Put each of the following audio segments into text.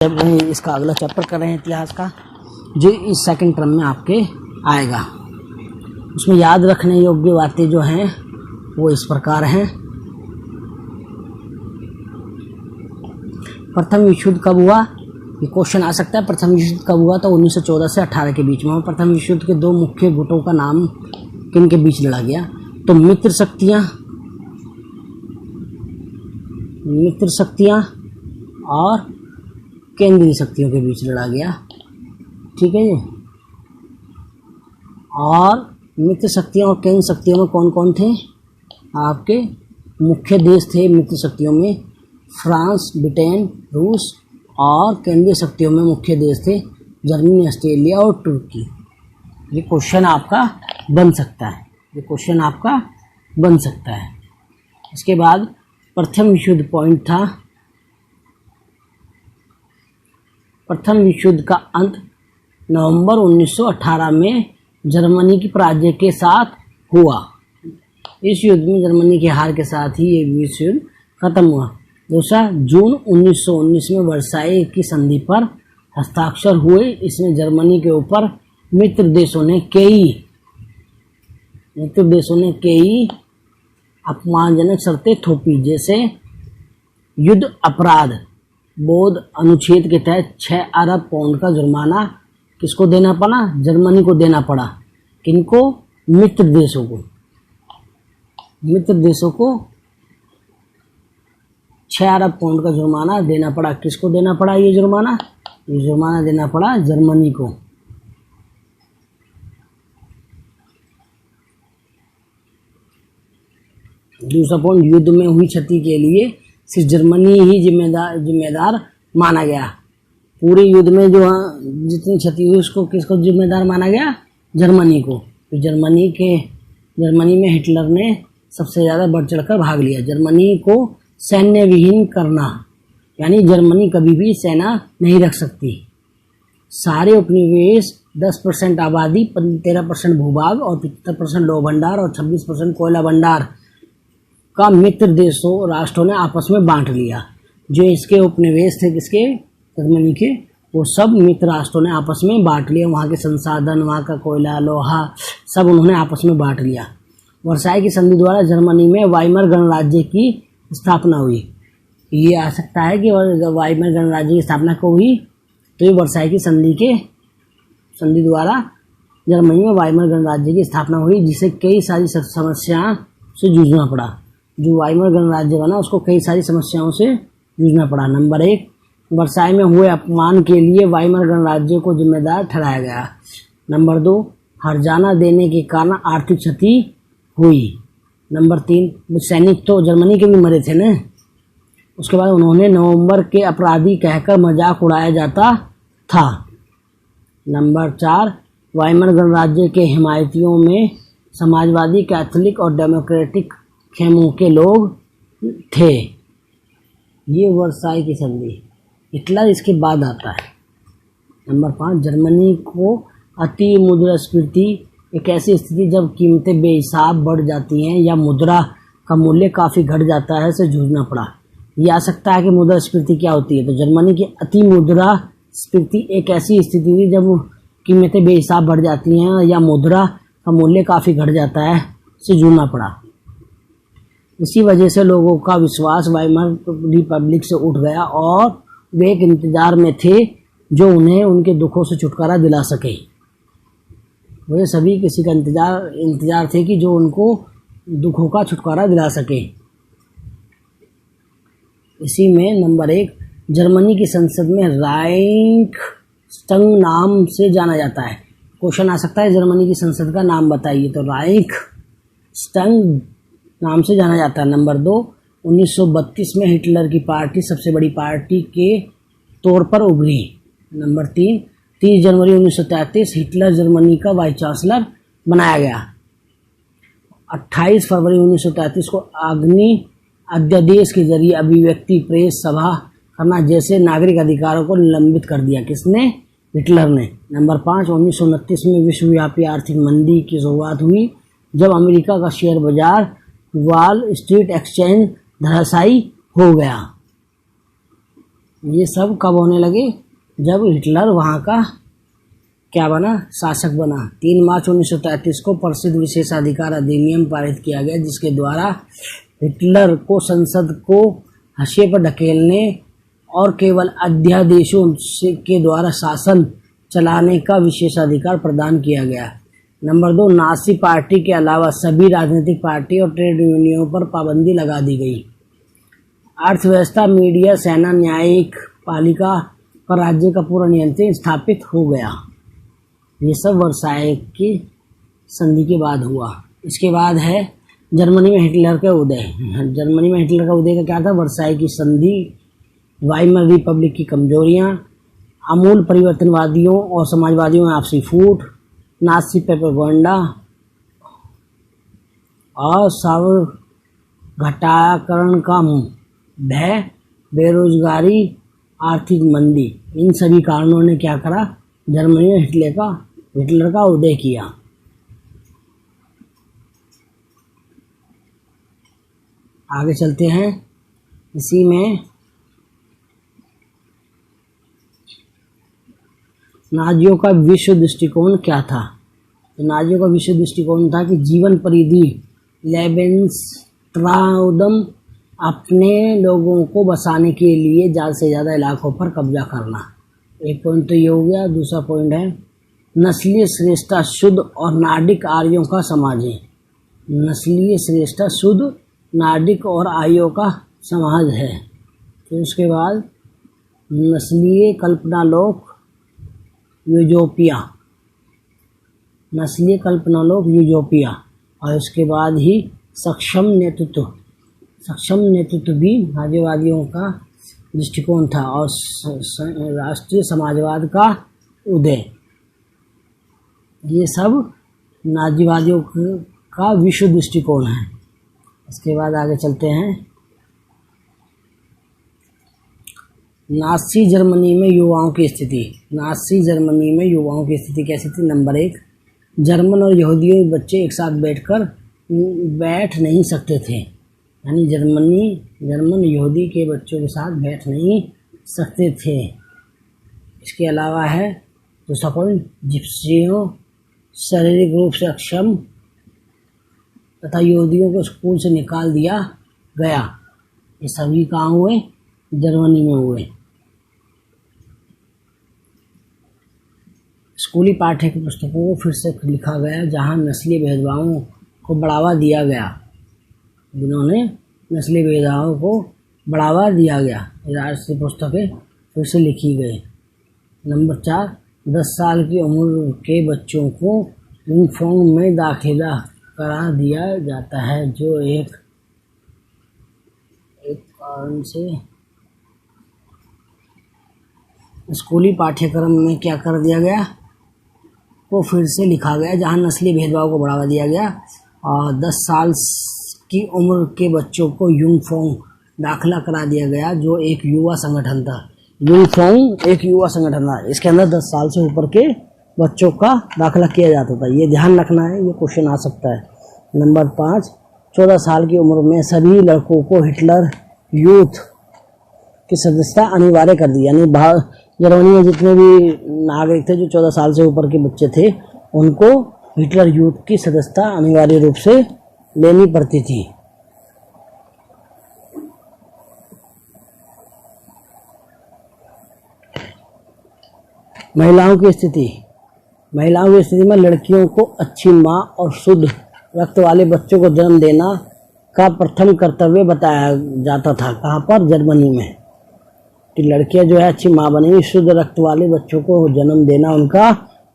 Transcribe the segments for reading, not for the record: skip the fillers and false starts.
जब इसका अगला चैप्टर कर रहे हैं इतिहास का, जो इस सेकंड टर्म में आपके आएगा। उसमें याद रखने योग्य बातें जो हैं वो इस प्रकार हैं। प्रथम विश्व युद्ध कब हुआ, ये क्वेश्चन आ सकता है। प्रथम विश्व युद्ध कब हुआ? तो 1914 से 18 के बीच में। प्रथम विश्व युद्ध के दो मुख्य गुटों का नाम किन के बीच लड़ा गया? तो मित्र शक्तियाँ और केंद्रीय शक्तियों के बीच लड़ा गया। ठीक है जी। और मित्र शक्तियों और केंद्र शक्तियों में कौन कौन थे? आपके मुख्य देश थे मित्र शक्तियों में फ्रांस, ब्रिटेन, रूस, और केंद्रीय शक्तियों में मुख्य देश थे जर्मनी, ऑस्ट्रेलिया और तुर्की। ये क्वेश्चन आपका बन सकता है। इसके बाद प्रथम विश्व युद्ध पॉइंट था। प्रथम विश्व युद्ध का अंत नवंबर 1918 में जर्मनी की पराजय के साथ हुआ। इस युद्ध में जर्मनी के हार के साथ ही ये विश्व युद्ध खत्म हुआ। दूसरा, जून 1919 में वर्साई की संधि पर हस्ताक्षर हुए। इसमें जर्मनी के ऊपर मित्र देशों ने कई अपमानजनक शर्तें थोपी, जैसे युद्ध अपराध बोध अनुच्छेद के तहत 6 अरब पाउंड का जुर्माना किसको देना पड़ा? जर्मनी को देना पड़ा। किनको? मित्र देशों को 6 अरब पाउंड का जुर्माना देना पड़ा। किसको देना पड़ा ये जुर्माना देना पड़ा जर्मनी को। दूसरा पॉइंट, युद्ध में हुई क्षति के लिए सिर्फ जर्मनी ही जिम्मेदार माना गया। पूरे युद्ध में जो जितनी क्षति हुई उसको किसको जिम्मेदार माना गया? जर्मनी को। तो जर्मनी में हिटलर ने सबसे ज़्यादा बढ़ चढ़कर भाग लिया। जर्मनी को सैन्य विहीन करना, यानी जर्मनी कभी भी सेना नहीं रख सकती। सारे उपनिवेश, 10% आबादी, 13% भूभाग और 75% लौह भंडार और 26% कोयला भंडार का मित्र देशों राष्ट्रों ने आपस में बांट लिया। जो इसके उपनिवेश थे किसके? जर्मनी के, वो सब मित्र राष्ट्रों ने आपस में बांट लिया। वहाँ के संसाधन, वहाँ का कोयला, लोहा सब उन्होंने आपस में बांट लिया। वर्साई की संधि द्वारा जर्मनी में वाइमर गणराज्य की स्थापना हुई। ये आ सकता है कि वाइमर गणराज्य की स्थापना कब हुई? तो ये वर्साई की संधि द्वारा जर्मनी में वाइमर गणराज्य की स्थापना हुई, जिसे कई सारी समस्याओं से जूझना पड़ा। जो वाइमर गणराज्य बना उसको कई सारी समस्याओं से जूझना पड़ा। नंबर 1, वर्साई में हुए अपमान के लिए वाइमर गणराज्य को जिम्मेदार ठहराया गया। नंबर 2, हर्जाना देने के कारण आर्थिक क्षति हुई। नंबर 3, सैनिक तो जर्मनी के भी मरे थे ना। उसके बाद उन्होंने नवंबर के अपराधी कहकर मजाक उड़ाया जाता था। नंबर 4, वाइमर गणराज्य के हिमायतियों में समाजवादी, कैथोलिक और डेमोक्रेटिक खेमों के लोग थे। ये वर्साई की संधि। हिटलर इसके बाद आता है। नंबर 5, जर्मनी को अति मुद्रास्फीति, एक ऐसी स्थिति जब कीमतें बेहिसाब बढ़ जाती हैं या मुद्रा का मूल्य काफ़ी घट जाता है, से जूझना पड़ा। ये आ सकता है कि मुद्रास्फीति क्या होती है? तो जर्मनी की अति मुद्रास्फीति एक ऐसी स्थिति थी जब कीमतें बेहिसाब बढ़ जाती हैं या मुद्रा का मूल्य काफ़ी घट जाता है, से जूझना पड़ा। इसी वजह से लोगों का विश्वास वाइमर रिपब्लिक से उठ गया और वे एक इंतजार में थे जो उन्हें उनके दुखों से छुटकारा दिला सके। वे सभी किसी का इंतजार थे कि जो उनको दुखों का छुटकारा दिला सके। इसी में नंबर 1, जर्मनी की संसद में राइख्सटैग नाम से जाना जाता है। क्वेश्चन आ सकता है जर्मनी की संसद का नाम बताइए, तो राइख्सटैग नाम से जाना जाता है। नंबर 2, 1932 में हिटलर की पार्टी सबसे बड़ी पार्टी के तौर पर उभरी। नंबर 3, 30 जनवरी 1933 हिटलर जर्मनी का वाइस चांसलर बनाया गया। 28 फरवरी 1933 को अग्नि अध्यादेश के जरिए अभिव्यक्ति, प्रेस, सभा करना जैसे नागरिक अधिकारों को निलंबित कर दिया। किसने? हिटलर ने। नंबर 5, 1929 में विश्वव्यापी आर्थिक मंदी की शुरुआत हुई, जब अमेरिका का शेयर बाजार, वॉल स्ट्रीट एक्सचेंज धराशायी हो गया। ये सब कब होने लगे? जब हिटलर वहाँ का क्या बना? शासक बना। 3 मार्च 1933 को प्रसिद्ध विशेषाधिकार अधिनियम पारित किया गया, जिसके द्वारा हिटलर को संसद को हाशिए पर ढकेलने और केवल अध्यादेशों के द्वारा शासन चलाने का विशेषाधिकार प्रदान किया गया। नंबर 2, नाज़ी पार्टी के अलावा सभी राजनीतिक पार्टी और ट्रेड यूनियनों पर पाबंदी लगा दी गई। अर्थव्यवस्था, मीडिया, सेना, न्यायिक पालिका पर राज्य का पूरा नियंत्रण स्थापित हो गया। ये सब वर्साय की संधि के बाद हुआ। इसके बाद है जर्मनी में हिटलर का उदय। जर्मनी में हिटलर का उदय का क्या था? वर्साय की संधि, वाइमर रिपब्लिक की कमजोरियां, आमूल परिवर्तनवादियों और समाजवादियों में आपसी फूट, नाज़ी प्रोपेगेंडा और सार्वघटाकरण का भय, बेरोजगारी, आर्थिक मंदी, इन सभी कारणों ने क्या करा? जर्मनी में हिटलर का उदय किया। आगे चलते हैं। इसी में नाजियों का विश्व दृष्टिकोण क्या था? तो नाजियों का विश्व दृष्टिकोण था कि जीवन परिधि लेबेन्सट्राउम, अपने लोगों को बसाने के लिए ज़्यादा से ज़्यादा इलाकों पर कब्जा करना। एक पॉइंट तो ये हो गया। दूसरा पॉइंट है नस्लीय श्रेष्ठता शुद्ध और नार्डिक आर्यों का समाज है। नस्लीय श्रेष्ठता शुद्ध नार्डिक और आर्यों का समाज है। फिर उसके बाद नस्लीय कल्पनालोक यूटोपिया, नस्लीय कल्पनालोक यूटोपिया, और इसके बाद ही सक्षम नेतृत्व भी नाजीवादियों का दृष्टिकोण था, और राष्ट्रीय समाजवाद का उदय। ये सब नाजीवादियों का विश्व दृष्टिकोण है। इसके बाद आगे चलते हैं। नाज़ी जर्मनी में युवाओं की स्थिति। नाज़ी जर्मनी में युवाओं की स्थिति कैसी थी? नंबर 1, जर्मन और यहूदियों के बच्चे एक साथ बैठ नहीं सकते थे। यानी जर्मन यहूदी के बच्चों के साथ बैठ नहीं सकते थे। इसके अलावा है दूसरा पॉइंट, जिप्सियों शारीरिक रूप से अक्षम तथा यहूदियों को स्कूल से निकाल दिया गया। ये सभी कहाँ हुए? जर्मनी में हुए। स्कूली पाठ्य की पुस्तकों को फिर से लिखा गया, जहाँ नस्लीय भेदभावों को बढ़ावा दिया गया। जिन्होंने नस्लीय भेदभाव को बढ़ावा दिया गया, राष्ट्रीय पुस्तकें फिर से लिखी गई। नंबर 4, 10 साल की उम्र के बच्चों को यूनिफॉर्म में दाखिला करा दिया जाता है, जो एक कारण से स्कूली पाठ्यक्रम में क्या कर दिया गया? को फिर से लिखा गया, जहाँ नस्लीय भेदभाव को बढ़ावा दिया गया। और 10 साल की उम्र के बच्चों को यूनिफॉर्म दाखिला करा दिया गया, जो एक युवा संगठन था। यूनिफॉर्म एक युवा संगठन था, इसके अंदर 10 साल से ऊपर के बच्चों का दाखिला किया जाता था। ये ध्यान रखना है, ये क्वेश्चन आ सकता है। नंबर 5, 14 साल की उम्र में सभी लड़कों को हिटलर यूथ की सदस्यता अनिवार्य कर दी। यानी जर्मनी में जितने भी नागरिक थे जो 14 साल से ऊपर के बच्चे थे, उनको हिटलर यूथ की सदस्यता अनिवार्य रूप से लेनी पड़ती थी। महिलाओं की स्थिति में लड़कियों को अच्छी माँ और शुद्ध रक्त वाले बच्चों को जन्म देना का प्रथम कर्तव्य बताया जाता था। कहाँ पर? जर्मनी में। कि लड़कियां जो है अच्छी माँ बनेंगी, शुद्ध रक्त वाले बच्चों को जन्म देना उनका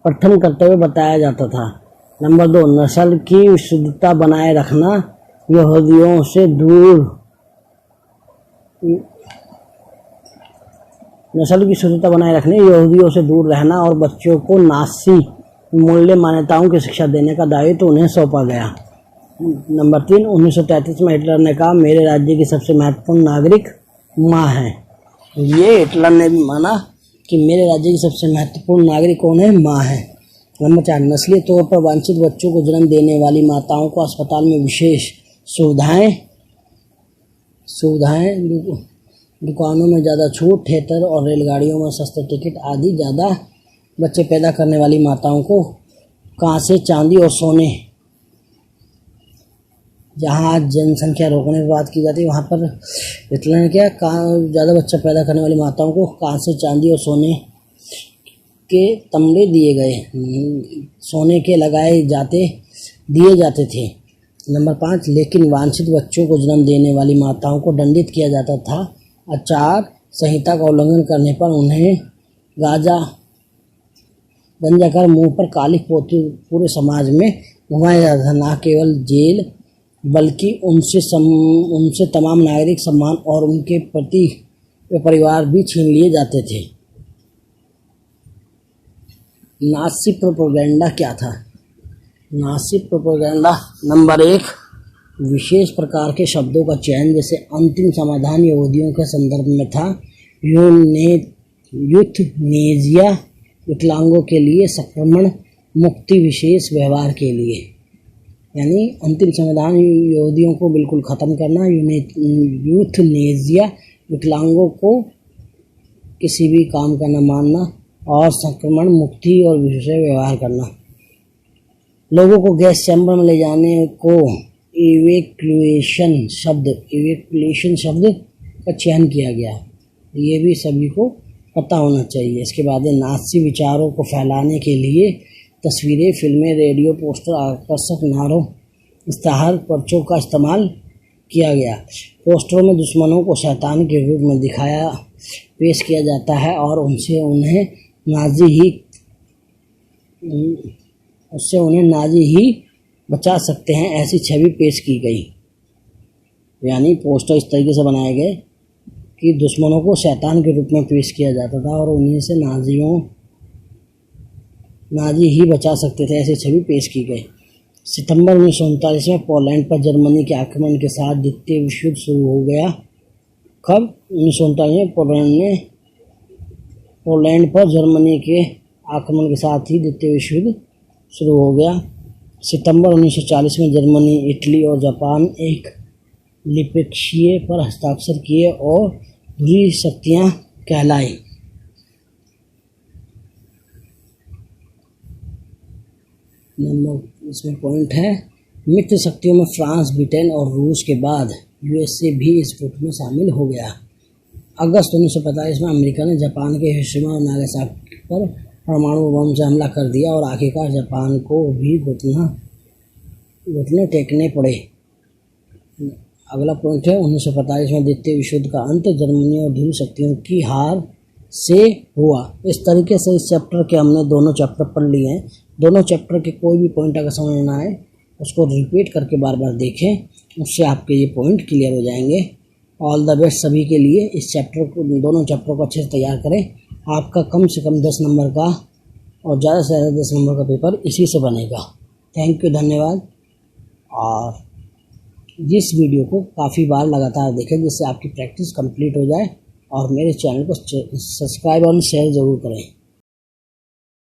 प्रथम कर्तव्य बताया जाता था। नंबर 2, नस्ल की शुद्धता बनाए रखना, यहूदियों से दूर रहना और बच्चों को नाज़ी मूल्य मान्यताओं की शिक्षा देने का दायित्व तो उन्हें सौंपा गया। नंबर 3, 1933 में हिटलर ने कहा, मेरे राज्य की सबसे महत्वपूर्ण नागरिक माँ है। ये हिटलर ने भी माना कि मेरे राज्य की सबसे महत्वपूर्ण नागरिक कौन है? माँ है। नंबर 4, नस्लीय तौर पर वांछित बच्चों को जन्म देने वाली माताओं को अस्पताल में विशेष सुविधाएं दुकानों में ज़्यादा छूट, थिएटर और रेलगाड़ियों में सस्ते टिकट आदि। ज़्यादा बच्चे पैदा करने वाली माताओं को कांसे, चांदी और सोने। जहाँ जनसंख्या रोकने की बात की जाती है वहाँ पर इतना क्या, ज़्यादा बच्चा पैदा करने वाली माताओं को कांसे, चांदी और सोने के तमगे दिए गए, सोने के दिए जाते थे। नंबर 5, लेकिन वांछित बच्चों को जन्म देने वाली माताओं को दंडित किया जाता था। आचार संहिता का उल्लंघन करने पर उन्हें गंजा कर मुंह पर कालिख पोती पूरे समाज में घुमाया जाता था। न केवल जेल बल्कि उनसे तमाम नागरिक सम्मान और उनके प्रति परिवार भी छीन लिए जाते थे। नाज़ी प्रोपेगेंडा क्या था? नाज़ी प्रोपेगेंडा नंबर 1, विशेष प्रकार के शब्दों का चयन, जैसे अंतिम समाधान यहूदियों के संदर्भ में था। यूथनेजिया विकलांगों के लिए, संक्रमण मुक्ति विशेष व्यवहार के लिए। यानी अंतिम समाधान यहूदियों को बिल्कुल ख़त्म करना, यूथनेजिया विकलांगों को किसी भी काम का न मानना, और संक्रमण मुक्ति और विशेष व्यवहार करना। लोगों को गैस चैम्बर में ले जाने को इवैक्यूएशन शब्द का चयन किया गया। ये भी सभी को पता होना चाहिए। इसके बाद नाज़ी विचारों को फैलाने के लिए तस्वीरें, फिल्में, रेडियो, पोस्टर, आकर्षक नारों, इश्तहार, पर्चों का इस्तेमाल किया गया। पोस्टरों में दुश्मनों को शैतान के रूप में पेश किया जाता है और उन्हें नाज़ी ही बचा सकते हैं, ऐसी छवि पेश की गई। यानी पोस्टर इस तरीके से बनाए गए कि दुश्मनों को शैतान के रूप में पेश किया जाता था और उन्हीं से नाज़ी ही बचा सकते थे, ऐसी छवि पेश की गई। सितंबर 1939 में पोलैंड पर जर्मनी के आक्रमण के साथ द्वितीय विश्व युद्ध शुरू हो गया। कब? 1939 में पोलैंड पर जर्मनी के आक्रमण के साथ ही द्वितीय विश्व युद्ध शुरू हो गया। सितंबर 1940 में जर्मनी, इटली और जापान एक लिपिक्षीय पर हस्ताक्षर किए और ध्रुवीय शक्तियाँ कहलाई। इसमें पॉइंट है, मित्र शक्तियों में फ्रांस, ब्रिटेन और रूस के बाद यूएसए भी इस गुट में शामिल हो गया। अगस्त 1945 में अमेरिका ने जापान के हिरोशिमा और नागासाकी पर परमाणु बम से हमला कर दिया और आखिरकार जापान को भी घुटने टेकने पड़े। अगला पॉइंट है, 1945 में द्वितीय विश्व युद्ध का अंत जर्मनी और ध्रुवीय शक्तियों की हार से हुआ। इस तरीके से इस चैप्टर के हमने दोनों चैप्टर पढ़ लिए हैं। दोनों चैप्टर के कोई भी पॉइंट अगर समझ ना आए उसको रिपीट करके बार बार देखें, उससे आपके ये पॉइंट क्लियर हो जाएंगे। ऑल द बेस्ट सभी के लिए। इस चैप्टर को, दोनों चैप्टर को अच्छे से तैयार करें। आपका कम से कम 10 नंबर का और ज़्यादा से ज़्यादा 10 नंबर का पेपर इसी से बनेगा। थैंक यू, धन्यवाद। और जिस वीडियो को काफ़ी बार लगातार देखें जिससे आपकी प्रैक्टिस कंप्लीट हो जाए, और मेरे चैनल को सब्सक्राइब और शेयर ज़रूर करें।